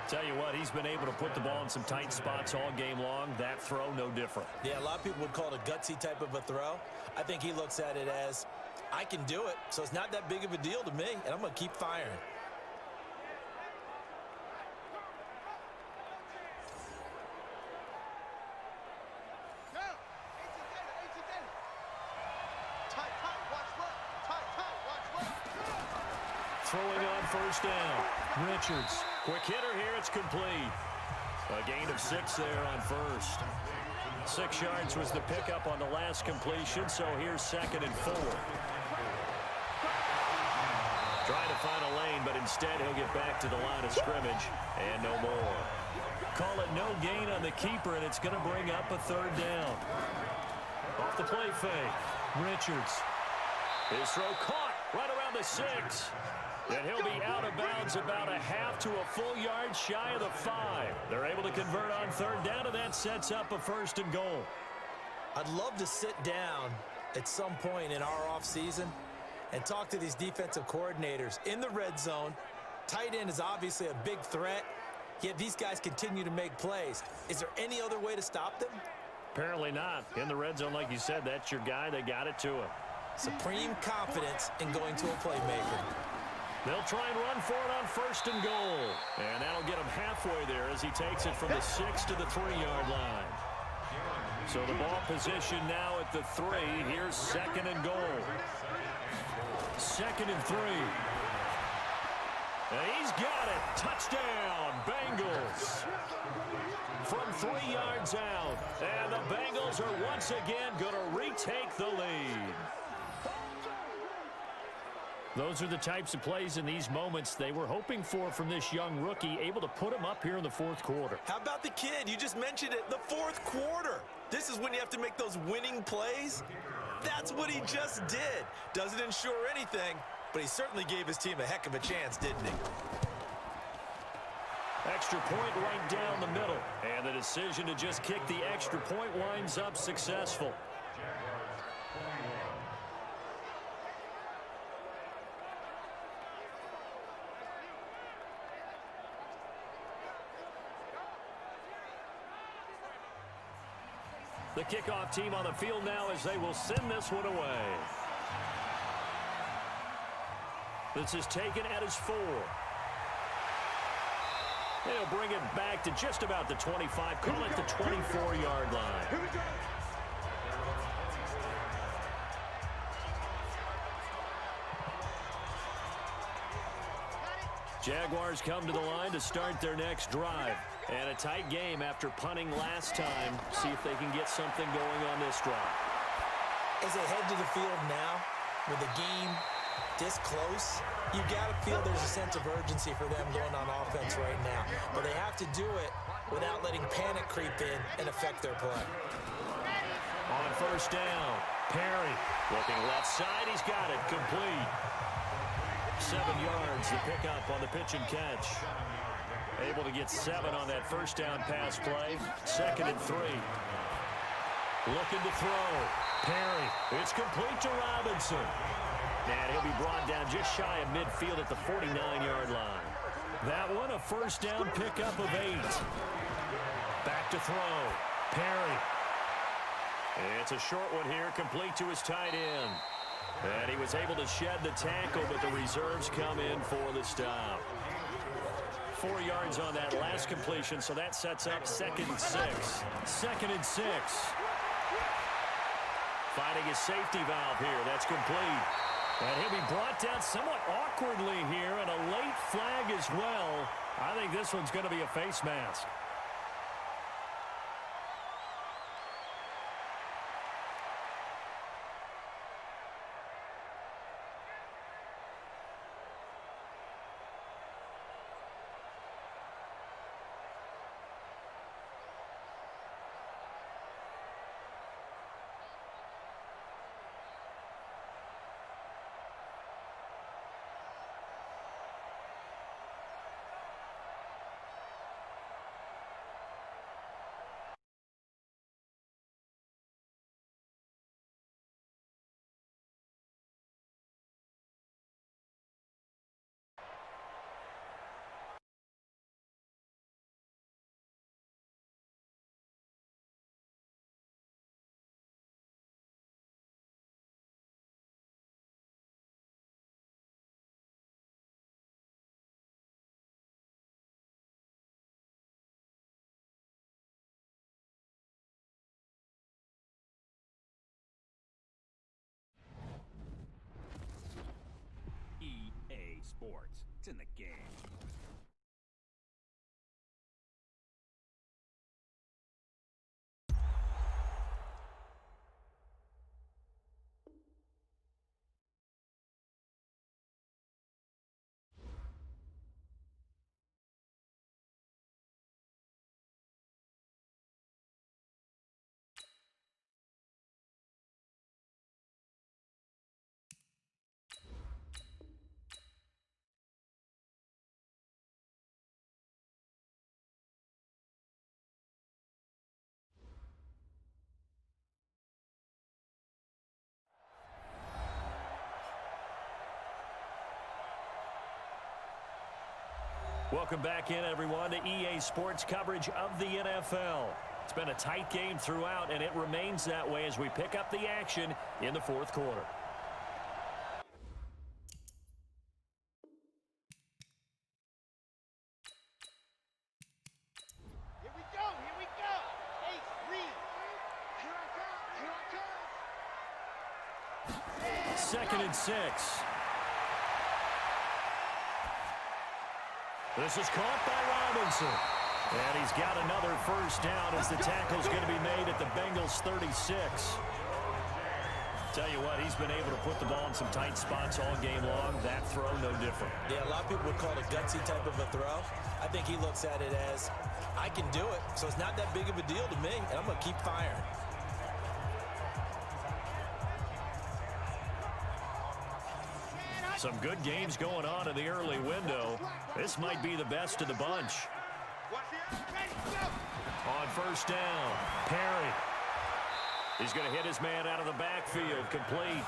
Tell you what, he's been able to put the ball in some tight spots all game long. That throw, no different. Yeah, a lot of people would call it a gutsy type of a throw. I think he looks at it as, I can do it, so it's not that big of a deal to me, and I'm going to keep firing. Throwing on first down. Richards. Quick hitter here. It's complete. A gain of 6 there on first. 6 yards was the pickup on the last completion, so here's 2nd and 4. Trying to find a lane, but instead he'll get back to the line of scrimmage and no more. Call it no gain on the keeper, and it's going to bring up a 3rd down. Off the play fake, Richards. His throw caught right around the 6. And he'll be out of bounds about a half to a full yard shy of the 5. They're able to convert on 3rd down, and that sets up a 1st and goal. I'd love to sit down at some point in our offseason and talk to these defensive coordinators in the red zone. Tight end is obviously a big threat, yet these guys continue to make plays. Is there any other way to stop them? Apparently not. In the red zone, like you said, that's your guy. They got it to him. Supreme confidence in going to a playmaker. They'll try and run for it on 1st and goal. And that'll get him halfway there as he takes it from the 6 to the 3-yard line. So the ball position now at the 3. Here's 2nd and goal. 2nd and 3. And he's got it. Touchdown, Bengals. From 3 yards out. And the Bengals are once again going to retake the lead. Those are the types of plays in these moments they were hoping for from this young rookie, able to put him up here in the 4th quarter. How about the kid? You just mentioned it, the 4th quarter. This is when you have to make those winning plays. That's what he just did. Doesn't ensure anything, but he certainly gave his team a heck of a chance, didn't he? Extra point right down the middle. And the decision to just kick the extra point winds up successful. The kickoff team on the field now as they will send this one away. This is taken at his 4. They'll bring it back to just about the 25. Call it the 24-yard line. Here we go. Jaguars come to the line to start their next drive. And a tight game after punting last time. See if they can get something going on this drive. As they head to the field now, with the game this close, you got to feel there's a sense of urgency for them going on offense right now. But they have to do it without letting panic creep in and affect their play. On 1st down, Perry looking left side. He's got it complete. 7 yards, the pickup on the pitch and catch. Able to get 7 on that 1st down pass play. 2nd and 3. Looking to throw. Perry. It's complete to Robinson. And he'll be brought down just shy of midfield at the 49-yard line. That one a 1st down pickup of 8. Back to throw. Perry. It's a short one here, complete to his tight end. And he was able to shed the tackle, but the reserves come in for the stop. 4 yards on that last completion, so that sets up 2nd and 6. 2nd and 6. Finding a safety valve here. That's complete. And he'll be brought down somewhat awkwardly here, and a late flag as well. I think this one's going to be a face mask. EA Sports. It's in the game. Welcome back in, everyone, to EA Sports coverage of the NFL. It's been a tight game throughout, and it remains that way as we pick up the action in the fourth quarter. Here we go, here we go. Hey, read. Here I come, 2nd and 6. This is caught by Robinson. And he's got another first down as the tackle's going to be made at the Bengals' 36. Tell you what, he's been able to put the ball in some tight spots all game long. That throw, no different. Yeah, a lot of people would call it a gutsy type of a throw. I think he looks at it as, I can do it, so it's not that big of a deal to me, and I'm going to keep firing. Some good games going on in the early window. This might be the best of the bunch. On first down, Perry. He's going to hit his man out of the backfield, complete.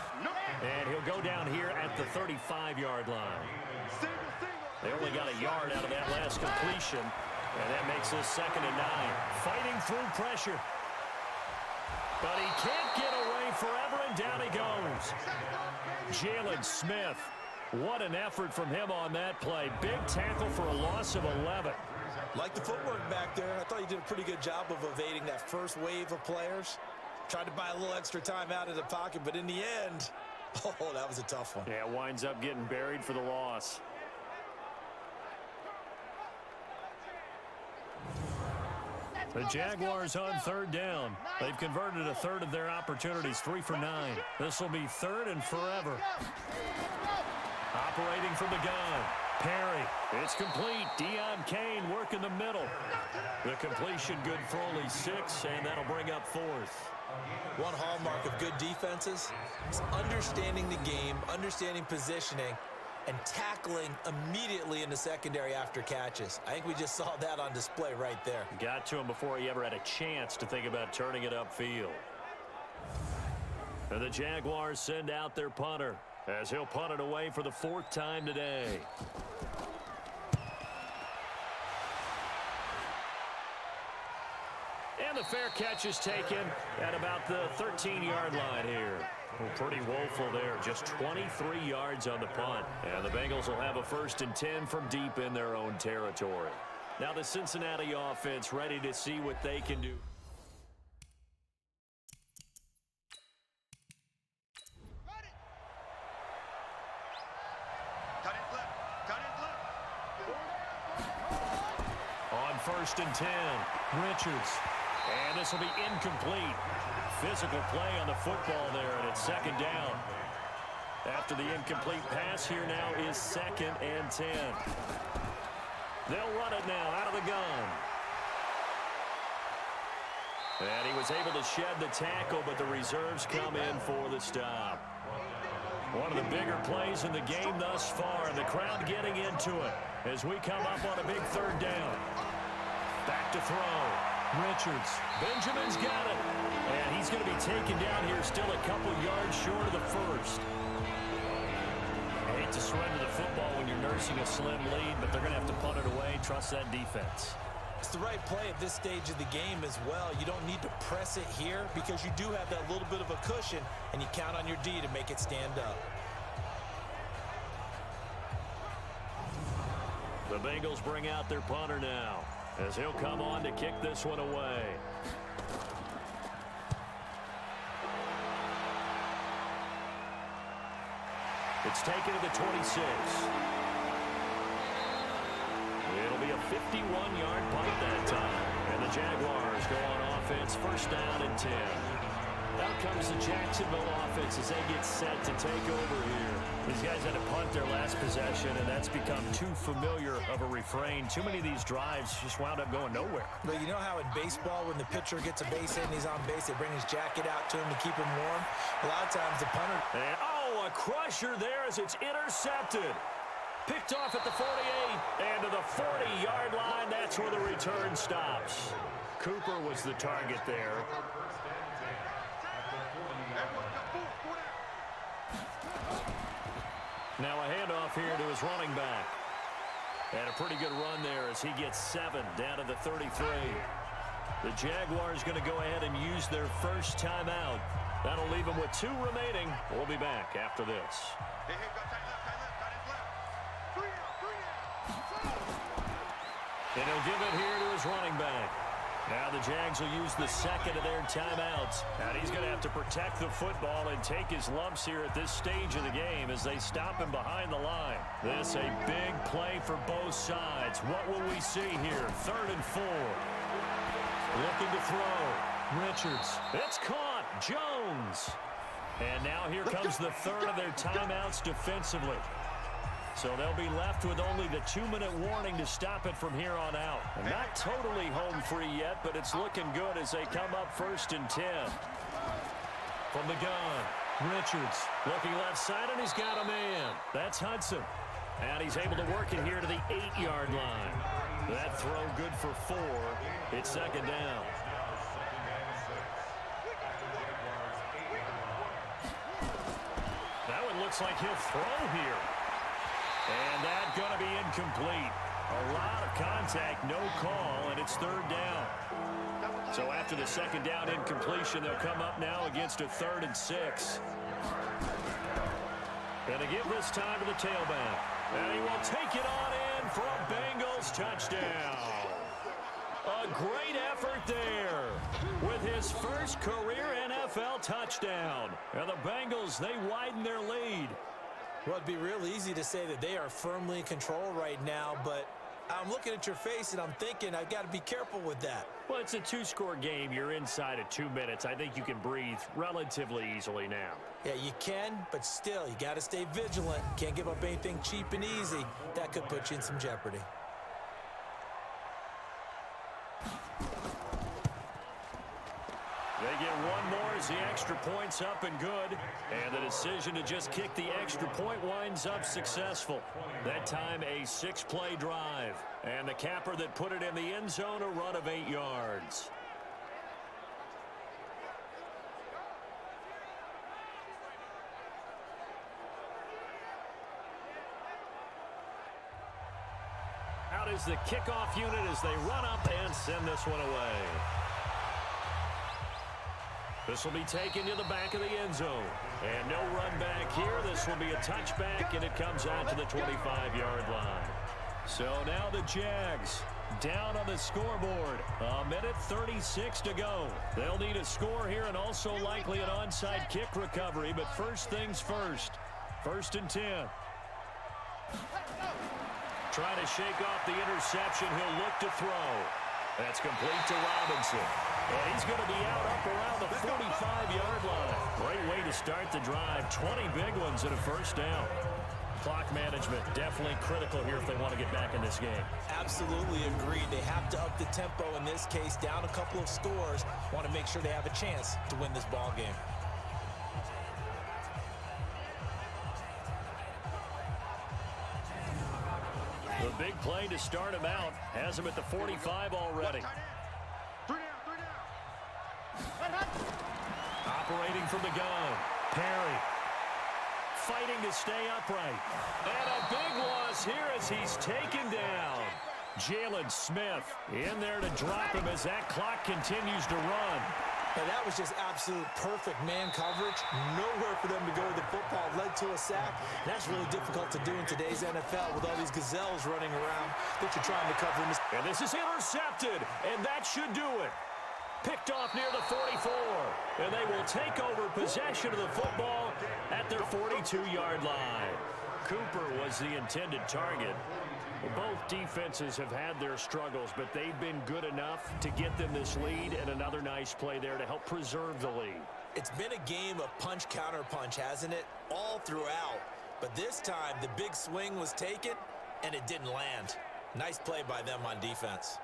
And he'll go down here at the 35-yard line. They only got a yard out of that last completion, and that makes this 2nd and 9. Fighting through pressure. But he can't get away forever, and down he goes. Jalen Smith. What an effort from him on that play. Big tackle for a loss of 11. Like the footwork back there, I thought he did a pretty good job of evading that first wave of players. Tried to buy a little extra time out of the pocket, but in the end, oh, that was a tough one. Yeah, winds up getting buried for the loss. The Jaguars on 3rd down. They've converted a third of their opportunities, 3 for 9. This will be 3rd and forever. Operating from the gun. Perry. It's complete. Deion Kane working the middle. The completion good for only 6, and that'll bring up 4th. One hallmark of good defenses is understanding the game, understanding positioning, and tackling immediately in the secondary after catches. I think we just saw that on display right there. Got to him before he ever had a chance to think about turning it upfield. And the Jaguars send out their punter as he'll punt it away for the 4th time today. And the fair catch is taken at about the 13-yard line here. Well, pretty woeful there. Just 23 yards on the punt. And the Bengals will have a 1st and 10 from deep in their own territory. Now the Cincinnati offense ready to see what they can do. On 1st and 10, Richards. And this will be incomplete. Physical play on the football there, and it's 2nd down. After the incomplete pass, here now is 2nd and 10. They'll run it now out of the gun. And he was able to shed the tackle, but the reserves come in for the stop. One of the bigger plays in the game thus far, and the crowd getting into it as we come up on a big 3rd down. Back to throw. Richards. Benjamin's got it. And he's going to be taken down here still a couple yards short of the 1st. I hate to surrender the football when you're nursing a slim lead, but they're going to have to punt it away. Trust that defense. It's the right play at this stage of the game as well. You don't need to press it here because you do have that little bit of a cushion, and you count on your D to make it stand up. The Bengals bring out their punter now as he'll come on to kick this one away. It's taken to the 26. It'll be a 51-yard punt that time. And the Jaguars go on offense, 1st down and 10. Out comes the Jacksonville offense as they get set to take over here. These guys had to punt their last possession, and that's become too familiar of a refrain. Too many of these drives just wound up going nowhere. But you know how in baseball, when the pitcher gets a base hit and he's on base, they bring his jacket out to him to keep him warm? A lot of times the punter... And, oh, a crusher there as it's intercepted. Picked off at the 48, and to the 40-yard line, that's where the return stops. Cooper was the target there. Now a handoff here to his running back. And a pretty good run there as he gets 7 down to the 33. The Jaguars going to go ahead and use their first timeout. That'll leave them with 2 remaining. We'll be back after this. Hey, go tight left, tight left. 3 And he'll give it here to his running back. Now the Jags will use the second of their timeouts. And he's going to have to protect the football and take his lumps here at this stage of the game as they stop him behind the line. This a big play for both sides. What will we see here? 3rd and 4. Looking to throw. Richards. It's caught. Jones. And now here comes the 3rd of their timeouts defensively. So they'll be left with only the 2-minute warning to stop it from here on out. And not totally home free yet, but it's looking good as they come up 1st and 10. From the gun, Richards looking left side, and he's got a man. That's Hudson. And he's able to work it here to the 8-yard line. That throw good for 4. It's 2nd down. That one looks like he'll throw here. And that's going to be incomplete. A lot of contact, no call, and it's 3rd down. So after the 2nd down incompletion, they'll come up now against a 3rd and 6. And they give this time to the tailback. And he will take it on in for a Bengals touchdown. A great effort there with his first career NFL touchdown. And the Bengals, they widen their lead. Well, it'd be real easy to say that they are firmly in control right now, but I'm looking at your face and I'm thinking I've got to be careful with that. Well, it's a 2-score game. You're inside of 2 minutes. I think you can breathe relatively easily now. Yeah, you can, but still, you got to stay vigilant. Can't give up anything cheap and easy. That could put you in some jeopardy. They get one more as the extra point's up and good. And the decision to just kick the extra point winds up successful. That time a 6-play drive. And the capper that put it in the end zone, a run of 8 yards. Out is the kickoff unit as they run up and send this one away. This will be taken to the back of the end zone. And no run back here. This will be a touchback, and it comes out to the 25-yard line. So now the Jags down on the scoreboard. 1:36 to go. They'll need a score here and also likely an onside kick recovery. But first things first. 1st and 10. Trying to shake off the interception. He'll look to throw. That's complete to Robinson. And he's going to be out up around the 45-yard line. Great way to start the drive. 20 big ones and a 1st down. Clock management definitely critical here if they want to get back in this game. Absolutely agreed. They have to up the tempo in this case, down a couple of scores. Want to make sure they have a chance to win this ball game. The big play to start him out has him at the 45 already. 3 down. Operating from the gun. Perry. Fighting to stay upright. And a big loss here as he's taken down. Jalen Smith in there to drop him as that clock continues to run. And that was just absolute perfect man coverage. Nowhere for them to go with the football. Led to a sack. That's really difficult to do in today's NFL with all these gazelles running around that you're trying to cover. And this is intercepted, and that should do it. Picked off near the 44, and they will take over possession of the football at their 42-yard line. Cooper was the intended target. Both defenses have had their struggles, but they've been good enough to get them this lead, and another nice play there to help preserve the lead. It's been a game of punch-counter-punch, hasn't it? All throughout. But this time, the big swing was taken, and it didn't land. Nice play by them on defense.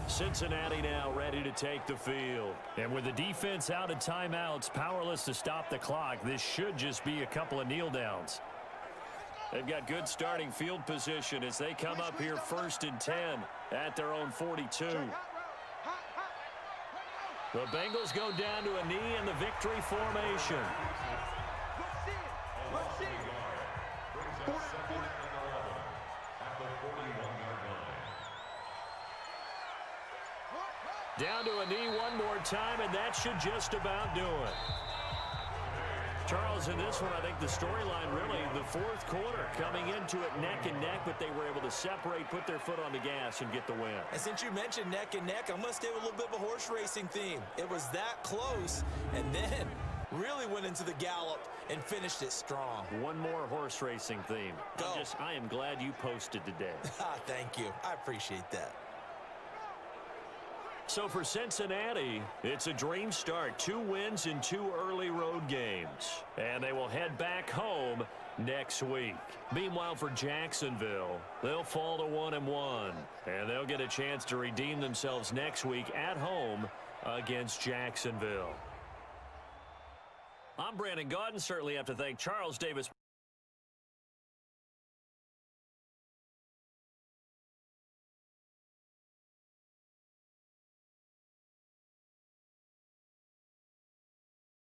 Cincinnati now ready to take the field. And with the defense out of timeouts, powerless to stop the clock, this should just be a couple of kneel downs. They've got good starting field position as they come up here 1st and 10 at their own 42. The Bengals go down to a knee in the victory formation. Down to a knee one more time, and that should just about do it. Charles, in this one, I think the storyline really, the fourth quarter, coming into it neck and neck, but they were able to separate, put their foot on the gas, and get the win. And since you mentioned neck and neck, I'm going to stay with a little bit of a horse racing theme. It was that close, and then really went into the gallop and finished it strong. One more horse racing theme. Go. I am glad you posted today. Thank you. I appreciate that. So for Cincinnati, it's a dream start. 2 wins in 2 early road games. And they will head back home next week. Meanwhile, for Jacksonville, they'll fall to 1-1. And they'll get a chance to redeem themselves next week at home against Jacksonville. I'm Brandon Gaudin. Certainly have to thank Charles Davis.